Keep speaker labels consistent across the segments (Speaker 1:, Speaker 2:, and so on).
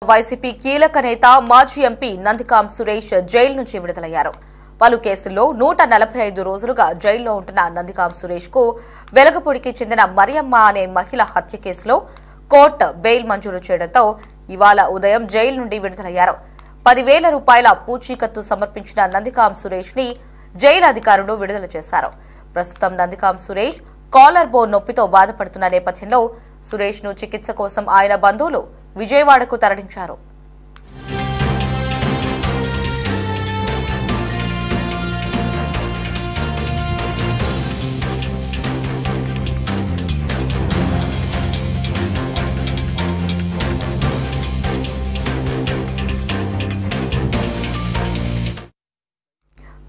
Speaker 1: YCP కీలక నేత మాజీ ఎంపీ నందికాం సురేష్ జైలు నుంచి విడుదలయ్యారు. పలు కేసుల్లో 145 రోజులుగా జైల్లో ఉంటున్న నందికాం సురేష్ కు వెలగపూడికి చెందిన మరియమ్మ అనే మహిళ హత్య కేసులో కోర్టు బెయిల్ మంజూరు చేయడంతో ఇవాళ ఉదయం జైలు నుండి విడుదలయ్యారు. 10,000 రూపాయల పూచీకత్తు సమర్పించిన నందికాం సురేష్ ని జైలు అధికారులు విడుదల చేశారు. ప్రస్తుతం నందికాం సురేష్ కాలర్ బోన్ నొప్పితో బాధపడుతున్న నేపథ్యంలో సురేష్ ను చికిత్స కోసం ఆయన బంధువులు విజయవాడకు తరలించారు.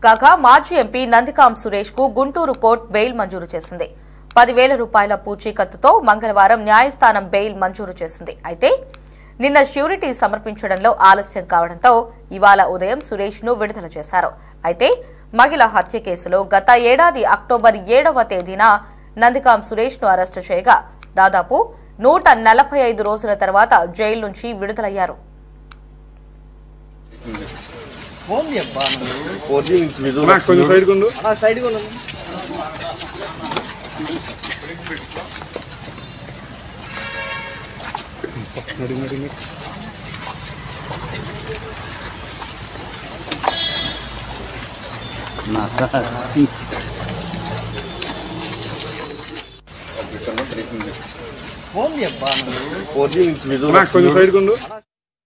Speaker 1: కాగా మాజీ ఎంపీ నందికాం సురేష్ కు గుంటూరు కోర్టు బెయిల్ మంజూరు చేసింది. 10,000 రూపాయల పూచీకత్తుతో మంగళవారం న్యాయస్థానం బెయిల్ మంజూరు చేసింది. అయితే నిన్న ష్యూరిటీ సమర్పించడంలో ఆలస్యం కావడంతో ఇవాళ ఉదయం సురేష్ ను విడుదల చేశారు. అయితే మహిళ హత్య కేసులో గత ఏడాది అక్టోబర్ 7వ తేదీన నందికాం సురేష్ ను అరెస్టు చేయగా దాదాపు 145 రోజుల తర్వాత జైలు నుంచి విడుదలయ్యారు.
Speaker 2: ఫోన్